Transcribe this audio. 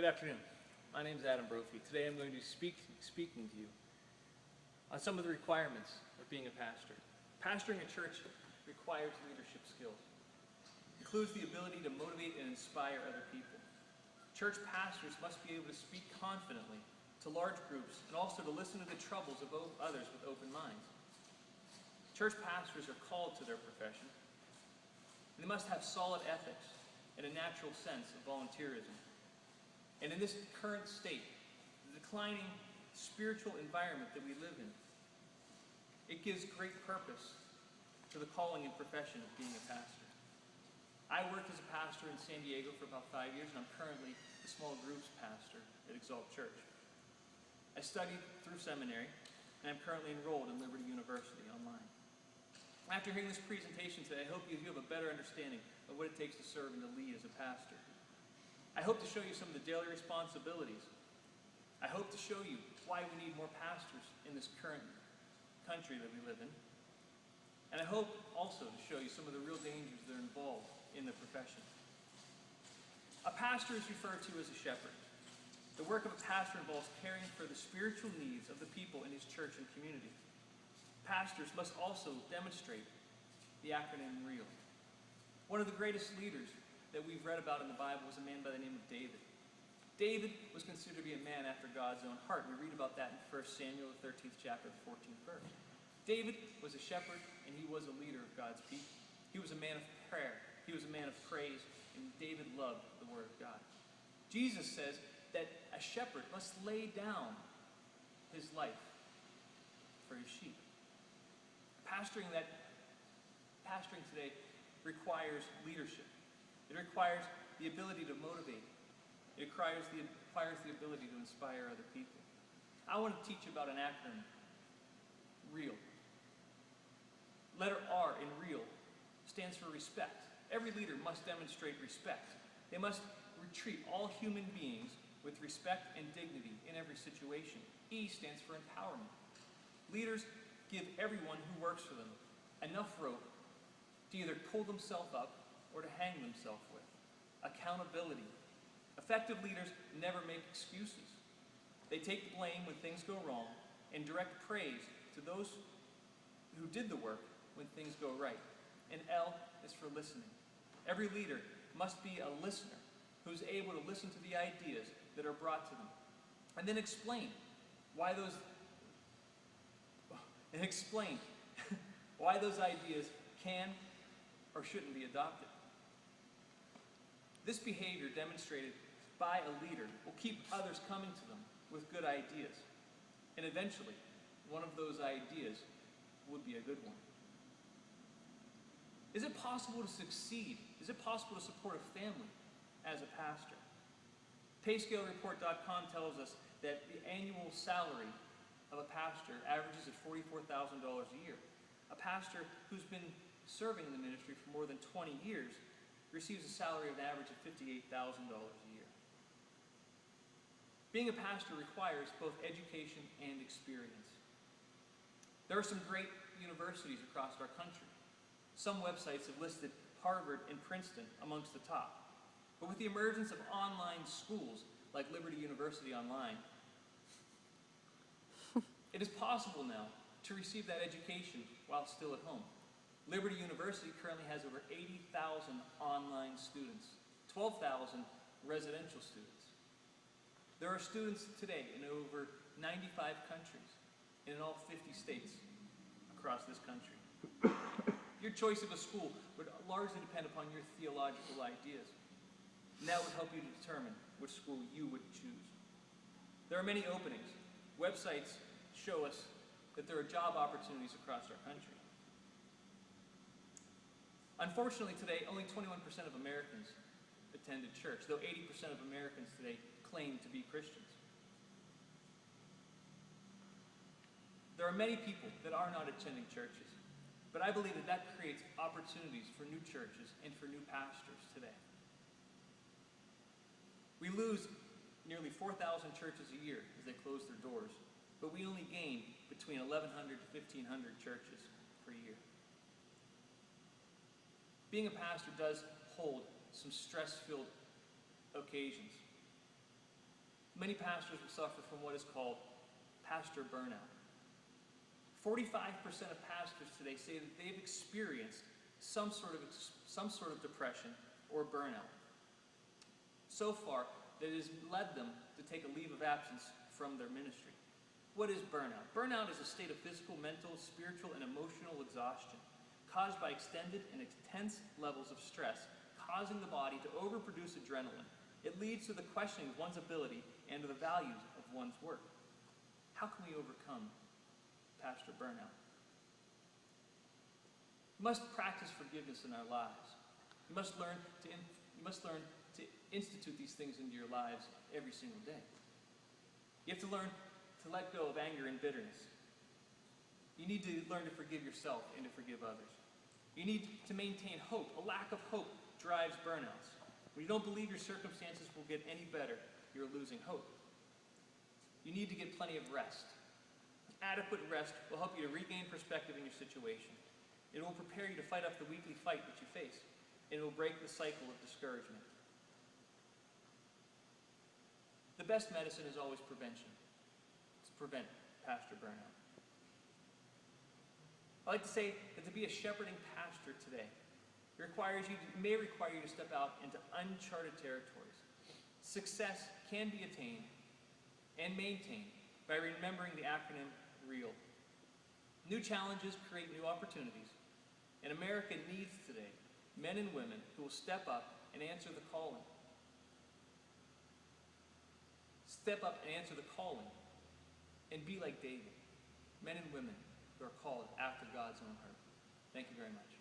Good afternoon. My name is Adam Brophy. Today I'm going to be speaking to you on some of the requirements of being a pastor. Pastoring a church requires leadership skills. It includes the ability to motivate and inspire other people. Church pastors must be able to speak confidently to large groups and also to listen to the troubles of others with open minds. Church pastors are called to their profession. They must have solid ethics and a natural sense of volunteerism. And in this current state, the declining spiritual environment that we live in, it gives great purpose to the calling and profession of being a pastor. I worked as a pastor in San Diego for about 5 years, and I'm currently the small groups pastor at Exalt Church. I studied through seminary, and I'm currently enrolled in Liberty University online. After hearing this presentation today, I hope you have a better understanding of what it takes to serve and to lead as a pastor. I hope to show you some of the daily responsibilities. I hope to show you why we need more pastors in this current country that we live in. And I hope also to show you some of the real dangers that are involved in the profession. A pastor is referred to as a shepherd. The work of a pastor involves caring for the spiritual needs of the people in his church and community. Pastors must also demonstrate the acronym REAL. One of the greatest leaders that we've read about in the Bible was a man by the name of David. David was considered to be a man after God's own heart. We read about that in 1 Samuel, the 13th chapter, the 14th verse. David was a shepherd, and he was a leader of God's people. He was a man of prayer. He was a man of praise, and David loved the word of God. Jesus says that a shepherd must lay down his life for his sheep. Pastoring today requires leadership. It requires the ability to motivate. It requires the ability to inspire other people. I want to teach you about an acronym, REAL. Letter R in REAL stands for respect. Every leader must demonstrate respect. They must treat all human beings with respect and dignity in every situation. E stands for empowerment. Leaders give everyone who works for them enough rope to either pull themselves up or to hang themselves with. Accountability. Effective leaders never make excuses. They take the blame when things go wrong and direct praise to those who did the work when things go right. And L is for listening. Every leader must be a listener who's able to listen to the ideas that are brought to them and then explain why those ideas can or shouldn't be adopted. This behavior demonstrated by a leader will keep others coming to them with good ideas. And eventually, one of those ideas would be a good one. Is it possible to succeed? Is it possible to support a family as a pastor? PayscaleReport.com tells us that the annual salary of a pastor averages at $44,000 a year. A pastor who's been serving in the ministry for more than 20 years receives a salary of an average of $58,000 a year. Being a pastor requires both education and experience. There are some great universities across our country. Some websites have listed Harvard and Princeton amongst the top. But with the emergence of online schools like Liberty University Online, it is possible now to receive that education while still at home. Liberty University currently has over 80,000 online students, 12,000 residential students. There are students today in over 95 countries and in all 50 states across this country. Your choice of a school would largely depend upon your theological ideas, and that would help you to determine which school you would choose. There are many openings. Websites show us that there are job opportunities across our country. Unfortunately today, only 21% of Americans attended church, though 80% of Americans today claim to be Christians. There are many people that are not attending churches, but I believe that creates opportunities for new churches and for new pastors today. We lose nearly 4,000 churches a year as they close their doors, but we only gain between 1,100 to 1,500 churches per year. Being a pastor does hold some stress-filled occasions. Many pastors will suffer from what is called pastor burnout. 45% of pastors today say that they've experienced some sort of depression or burnout. So far, that has led them to take a leave of absence from their ministry. What is burnout? Burnout is a state of physical, mental, spiritual, and emotional exhaustion caused by extended and intense levels of stress, causing the body to overproduce adrenaline. It leads to the questioning of one's ability and the values of one's work. How can we overcome pastor burnout? We must practice forgiveness in our lives. You must learn to institute these things into your lives every single day. You have to learn to let go of anger and bitterness. You need to learn to forgive yourself and to forgive others. You need to maintain hope. A lack of hope drives burnouts. When you don't believe your circumstances will get any better, you're losing hope. You need to get plenty of rest. Adequate rest will help you to regain perspective in your situation. It will prepare you to fight off the weekly fight that you face. And it will break the cycle of discouragement. The best medicine is always prevention. To prevent pastor burnout. I like to say that to be a shepherding pastor today may require you to step out into uncharted territories. Success can be attained and maintained by remembering the acronym REAL. New challenges create new opportunities, and America needs today men and women who will step up and answer the calling. Step up and answer the calling and be like David, men and women who are called after God's own heart. Thank you very much.